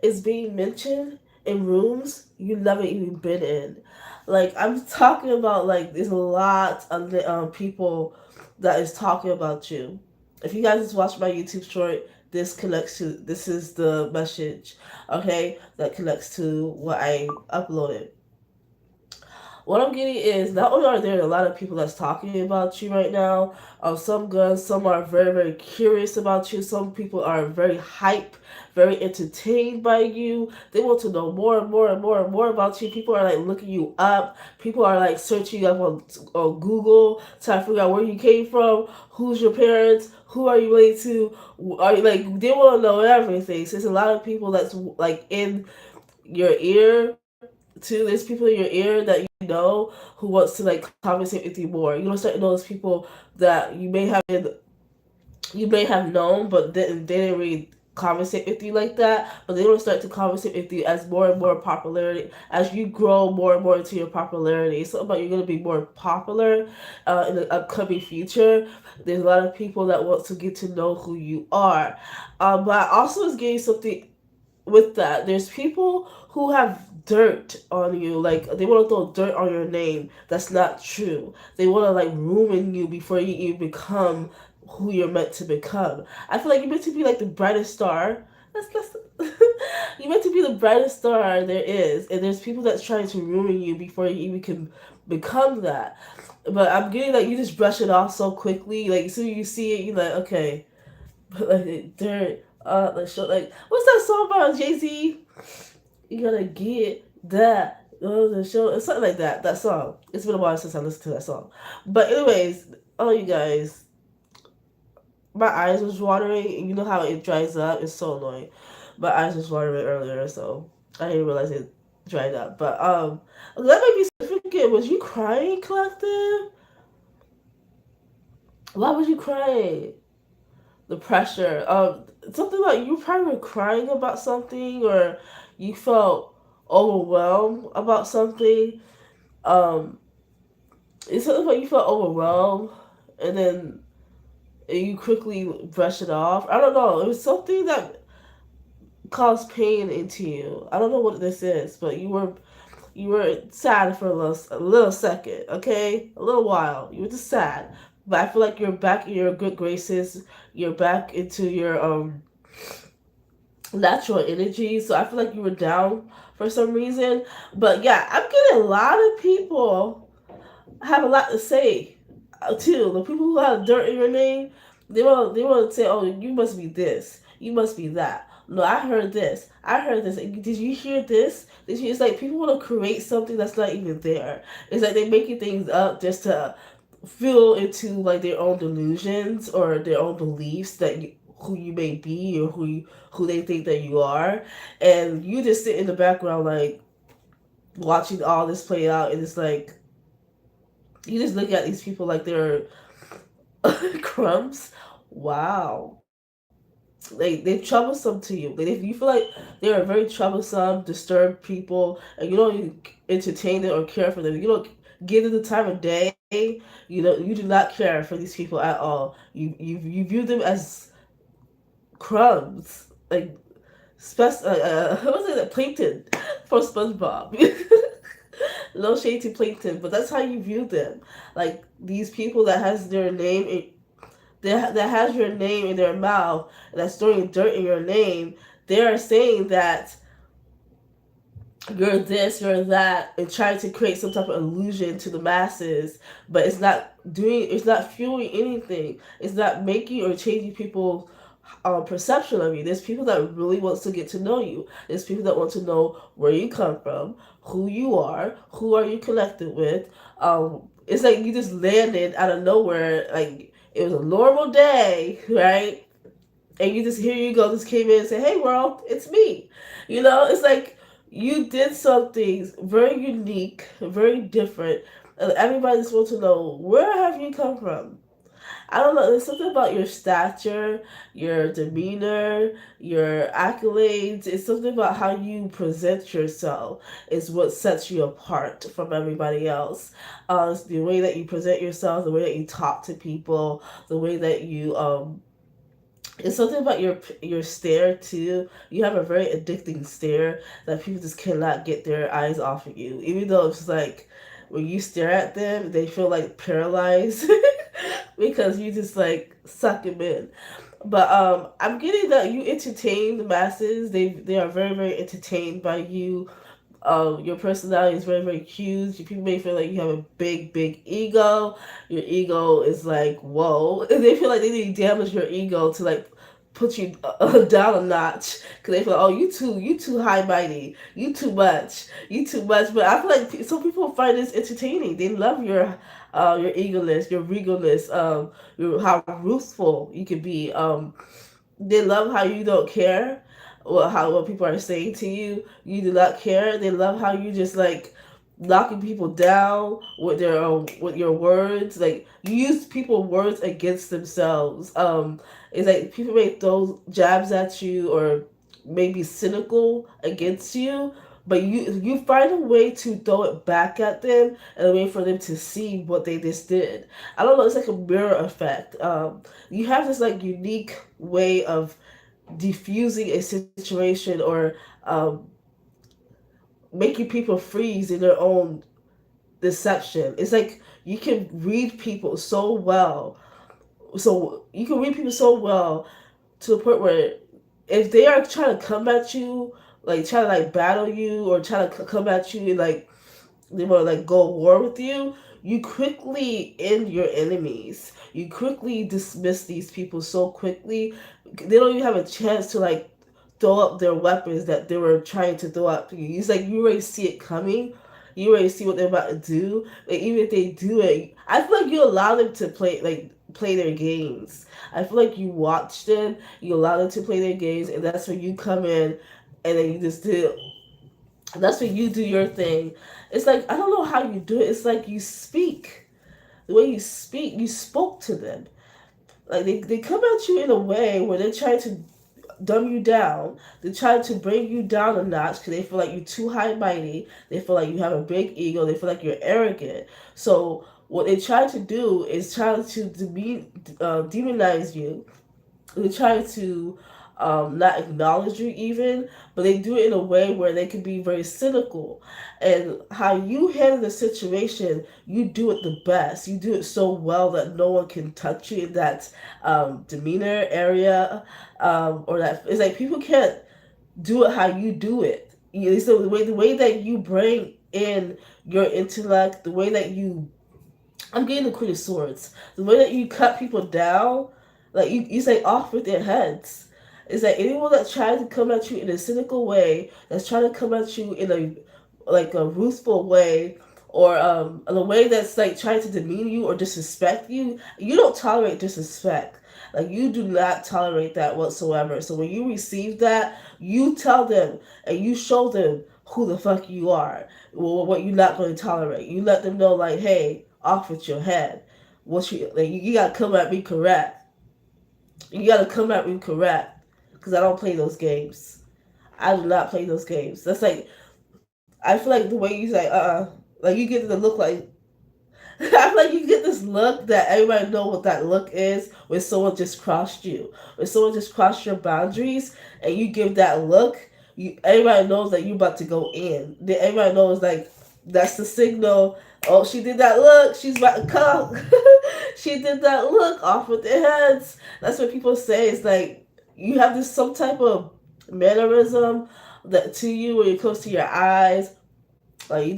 is being mentioned in rooms you never even been in. Like I'm talking about, like there's a lot of people that is talking about you. If you guys just watch my YouTube short, this is the message, okay, that connects to what I uploaded. What I'm getting is, not only are there a lot of people that's talking about you right now, some good, some are very, very curious about you. Some people are very hype, very entertained by you. They want to know more and more and more and more about you. People are like looking you up. People are like searching you up on Google, trying to figure out where you came from, who's your parents, who are you related to. Are you like, they want to know everything. So there's a lot of people that's like in your ear too. There's people in your ear that you know who wants to like conversate with you more. You don't start to know those people that you may have known, but they didn't really conversate with you like that. But they will start to conversate with you as more and more popularity, as you grow more and more into your popularity. It's something about you're gonna be more popular in the upcoming future. There's a lot of people that want to get to know who you are. But I also was getting something with that. There's people who have dirt on you, like they want to throw dirt on your name. That's not true. They want to like ruin you before you even become who you're meant to become. I feel like you're meant to be like the brightest star. That's you're meant to be the brightest star there is, and there's people that's trying to ruin you before you even can become that. But I'm getting like you just brush it off so quickly. Like as soon as you see it, you're like, okay, but like dirt. Like show, like what's that song about Jay Z? You gotta get that. The show, it's something like that. That song. It's been a while since I listened to that song. But anyways, oh you guys, my eyes was watering, and you know how it dries up. It's so annoying. My eyes was watering earlier, so I didn't realize it dried up. But that might be significant. Was you crying, Collective? Why was you crying? The pressure. Something like you probably were crying about something, or you felt overwhelmed about something. Um, it's something like you felt overwhelmed, and then you quickly brush it off. I don't know. It was something that caused pain into you. I don't know what this is, but you were sad for a little second. Okay, a little while. You were just sad, but I feel like you're back in your good graces. You're back into your natural energy. So I feel like you were down for some reason. But yeah, I'm getting a lot of people have a lot to say too. The people who have dirt in your name, they want to say, "Oh, you must be this. You must be that." No, I heard this. I heard this. Did you hear this? Did you? It's like people want to create something that's not even there. It's like they're making things up just to feel into like their own delusions or their own beliefs that who you may be or who they think that you are, and you just sit in the background like watching all this play out, and it's like you just look at these people like they're crumbs. Wow. Like they're troublesome to you. Like if you feel like they're very troublesome, disturbed people, and you don't even entertain them or care for them, you don't give them the time of day. You know, you do not care for these people at all. You view them as crumbs, like what's it, plankton from SpongeBob. No shade to plankton, but that's how you view them. Like these people that has their name in, that has your name in their mouth, and that's throwing dirt in your name. They are saying that you're this, you're that, and trying to create some type of illusion to the masses, but it's not fueling anything. It's not making or changing people's perception of you. There's people that really wants to get to know you. There's people that want to know where you come from, who you are, who are you connected with. It's like you just landed out of nowhere, like it was a normal day, right? And you just, here you go, just came in and said, "Hey world, it's me." It's like you did something very unique, very different, and everybody just wants to know, where have you come from? I don't know. There's something about your stature, your demeanor, your accolades. It's something about how you present yourself is what sets you apart from everybody else. It's the way that you present yourself, the way that you talk to people, the way that you It's something about your stare too. You have a very addicting stare that people just cannot get their eyes off of you. Even though it's like when you stare at them, they feel like paralyzed because you just like suck them in. But I'm getting that you entertain the masses. They are very very entertained by you. Your personality is very very huge. People may feel like you have a big ego. Your ego is like whoa. And they feel like they need to damage your ego to like put you down a notch because they feel like, oh you too high mighty, you too much. But I feel like some people find this entertaining. They love your eagerness, your regalness, how ruthful you can be. They love how you don't care what people are saying to you. You do not care. They love how you just like knocking people down with your words. Like you use people words against themselves. It's like people may throw jabs at you or maybe cynical against you, but you find a way to throw it back at them and a way for them to see what they just did. I don't know. It's like a mirror effect. You have this like unique way of diffusing a situation or making people freeze in their own deception. It's like you can read people so well. So you can read people so well to the point where if they are trying to come at you, like try to like battle you or try to come at you and like they want to like go war with you, you quickly end your enemies. You quickly dismiss these people so quickly. They don't even have a chance to like throw up their weapons that they were trying to throw up. It's like you already see it coming. You already see what they're about to do. Like even if they do it, I feel like you allow them to play their games. I feel like you watch them, you allow them to play their games, and that's when you come in, and then you just do. That's when you do your thing. It's like I don't know how you do it. It's like you speak. The way you speak, you spoke to them. Like they come at you in a way where they're trying to dumb you down. They try to bring you down a notch because they feel like you're too high mighty. They feel like you have a big ego. They feel like you're arrogant. So what they try to do is try to demonize you. They try to not acknowledge you even, but they do it in a way where they can be very cynical. And how you handle the situation, you do it the best. You do it so well that no one can touch you in that demeanor area, or that it's like people can't do it how you do it. So the way that you bring in your intellect, the way that you I'm getting the Queen of Swords. The way that you cut people down, like you say off with their heads. Is that anyone that tries to come at you in a cynical way, that's trying to come at you in a ruthful way, or in a way that's like trying to demean you or disrespect you, you don't tolerate disrespect. Like you do not tolerate that whatsoever. So when you receive that, you tell them and you show them who the fuck you are, what you're not going to tolerate. You let them know like, hey, off with your head. What you gotta come at me correct. You gotta come at me correct, because I don't play those games. I do not play those games. That's like I feel like the way you say like you get the look like I feel like you get this look that everybody know what that look is when someone just crossed you. When someone just crossed your boundaries and you give that look, everybody knows that you about to go in. Everybody knows like that's the signal. Oh, she did that look. She's about to come. She did that look off with their heads. That's what people say. It's like you have this some type of mannerism that to you when it comes to your eyes. Like you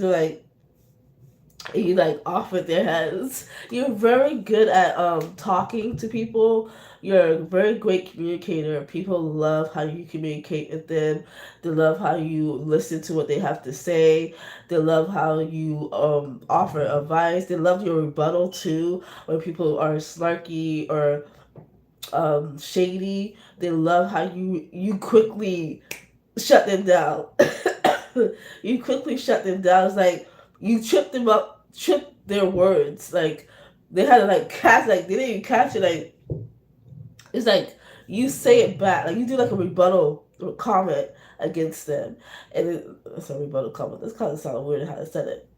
like off with their heads. You're very good at talking to people. You're a very great communicator. People love how you communicate with them. They love how you listen to what they have to say. They love how you offer advice. They love your rebuttal too. When people are snarky or shady, they love how you quickly shut them down. You quickly shut them down. It's like you trip their words. Like they had to like catch, like they didn't even catch it. Like it's like you say it back. Like you do like a rebuttal or comment against them, and it's a rebuttal comment. That's kind of sound weird how I said it.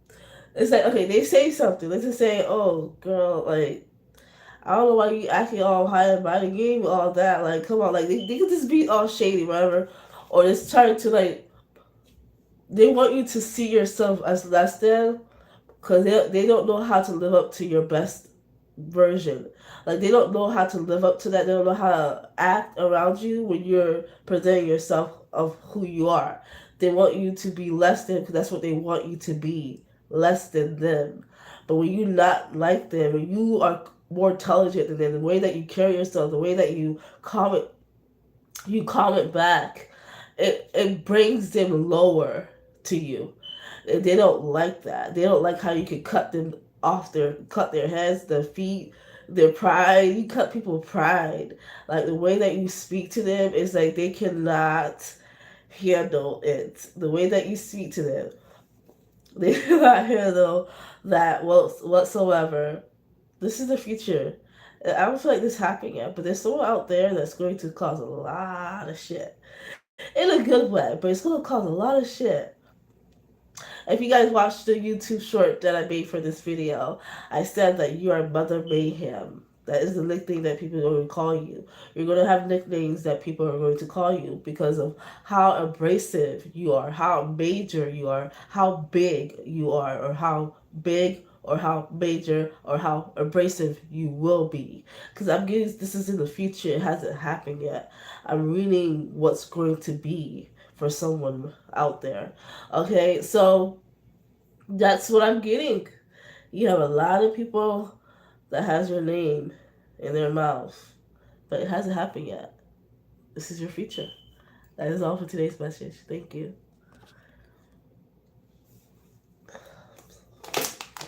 It's like okay, they say something. Let's just say, oh girl, like I don't know why you acting all high and mighty game, all that. Like, come on, like they could just be all shady, whatever, or just trying to like they want you to see yourself as less than because they don't know how to live up to your best version. Like they don't know how to live up to that. They don't know how to act around you when you're presenting yourself of who you are. They want you to be less than because that's what they want you to be, less than them. But when you're not like them, when you are more intelligent than them, the way that you carry yourself, the way that you comment back, it brings them lower to you. They don't like that. They don't like how you can cut their heads, their feet, their pride. You cut people pride. Like the way that you speak to them is like they cannot handle it. The way that you speak to them, they cannot handle that whatsoever. This is the future. I don't feel like this happening yet, but there's someone out there that's going to cause a lot of shit in a good way, but it's going to cause a lot of shit. If you guys watched the YouTube short that I made for this video, I said that you are Mother Mayhem. That is the nickname that people are going to call you. You're going to have nicknames that people are going to call you because of how abrasive you are, how major you are, how big you are, or how big or how major or how abrasive you will be. Because I'm getting this is in the future. It hasn't happened yet. I'm reading what's going to be for someone out there. Okay, so that's what I'm getting. You have a lot of people that has your name in their mouth, but it hasn't happened yet. This is your future. That is all for today's message. Thank you.